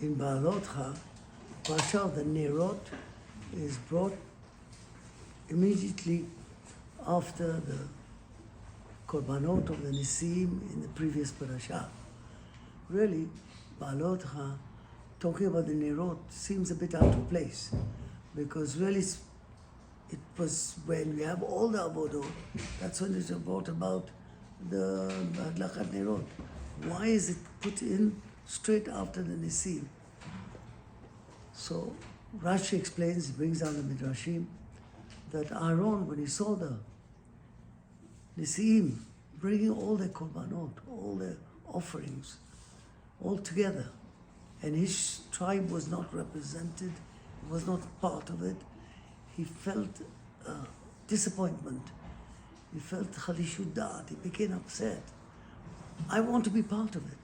in Beha'alotecha, Parashat the Nerot is brought immediately after the Korbanot of the Nisim in the previous parasha. Really, Beha'alotecha, talking about the Nerot, seems a bit out of place, because really it was when we have all the Avodot, that's when it's brought about the Adlakat Nerot. Why is it put in straight after the Nisim? So Rashi explains, brings down the Midrashim, that Aaron, when he saw the Nisim bringing all their korbanot, all their offerings, all together, and his tribe was not represented, was not part of it, he felt disappointment. He felt chalishudat. He became upset. I want to be part of it.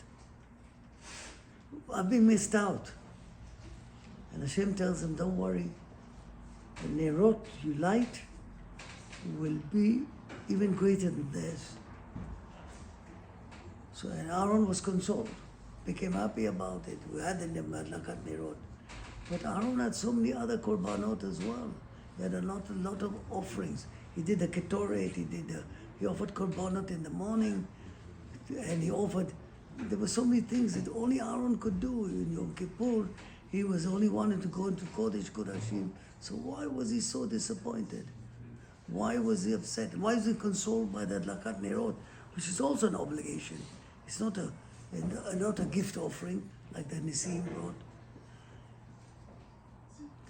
I've been missed out. And Hashem tells him, don't worry, the Nerot you light will be even greater than theirs. So and Aaron was consoled, became happy about it. We had the Adlakat Nerot. But Aaron had so many other korbanot as well. He had a lot of offerings. He did the ketoret, he offered korbanot in the morning, and he offered, there were so many things that only Aaron could do. In Yom Kippur, he was only wanted to go into Kodesh Kodashim. So why was he so disappointed? Why was he upset? Why is he consoled by that Adlakat Nerot, which is also an obligation? It's not a gift offering like the Nisim brought.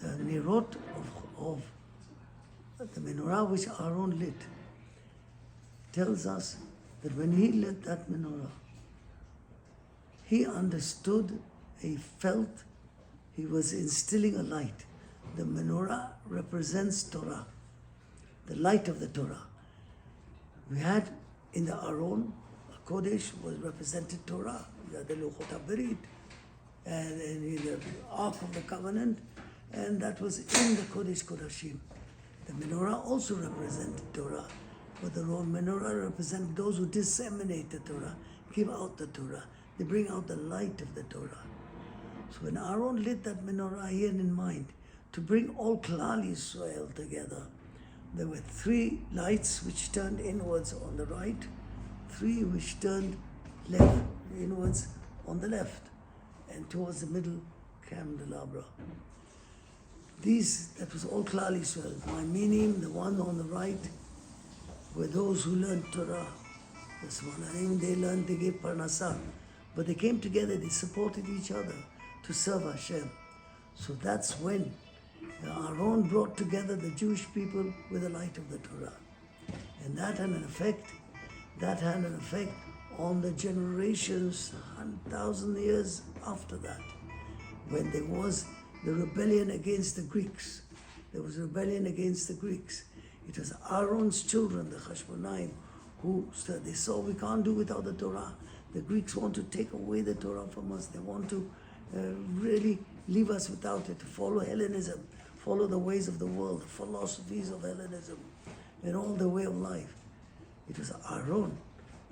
The Nerot of the menorah which Aaron lit tells us that when he lit that menorah, he understood, he felt, he was instilling a light. The menorah represents Torah, the light of the Torah. We had in the Aron, Kodesh was represented Torah. We had the Luchot HaBerit, and in the Ark of the Covenant, and that was in the Kodesh Kodashim. The menorah also represented Torah, but the menorah represents those who disseminate the Torah, give out the Torah. They bring out the light of the Torah. So when Aaron lit that menorah, he had in mind to bring all Klal Yisrael together. There were 3 lights which turned inwards on the right, 3 which turned left, inwards on the left, and towards the middle candelabra. That was all Klal Yisrael. My meaning, the one on the right, were those who learned Torah. That's one. They learned, they gave parnasah. But they came together, they supported each other to serve Hashem. So that's when Aaron brought together the Jewish people with the light of the Torah. And that had an effect. That had an effect on the generations, 1,000 years after that, when there was the rebellion against the Greeks. There was rebellion against the Greeks. It was Aaron's children, the Hashmonaim, who said, they saw we can't do without the Torah. The Greeks want to take away the Torah from us. They want to really leave us without it, to follow Hellenism, follow the ways of the world, the philosophies of Hellenism, and all the way of life. It was Aaron,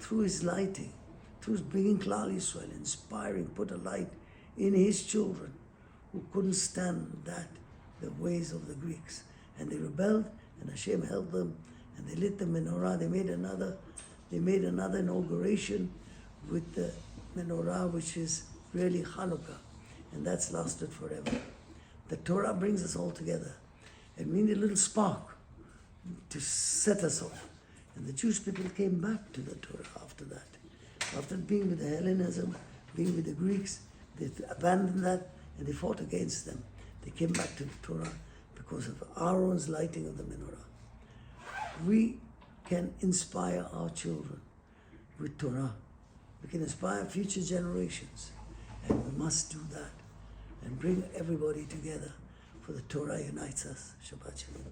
through his lighting, through his bringing Klal Yisrael, inspiring, put a light in his children who couldn't stand the ways of the Greeks. And they rebelled, and Hashem held them, and they lit the menorah. They made another inauguration with the menorah, which is really Hanukkah, and that's lasted forever. The Torah brings us all together, and we need a little spark to set us off. And the Jewish people came back to the Torah after that. After being with the Hellenism, being with the Greeks, they abandoned that and they fought against them. They came back to the Torah because of Aaron's lighting of the menorah. We can inspire our children with Torah. We can inspire future generations. And we must do that and bring everybody together, for the Torah unites us. Shabbat Shalom.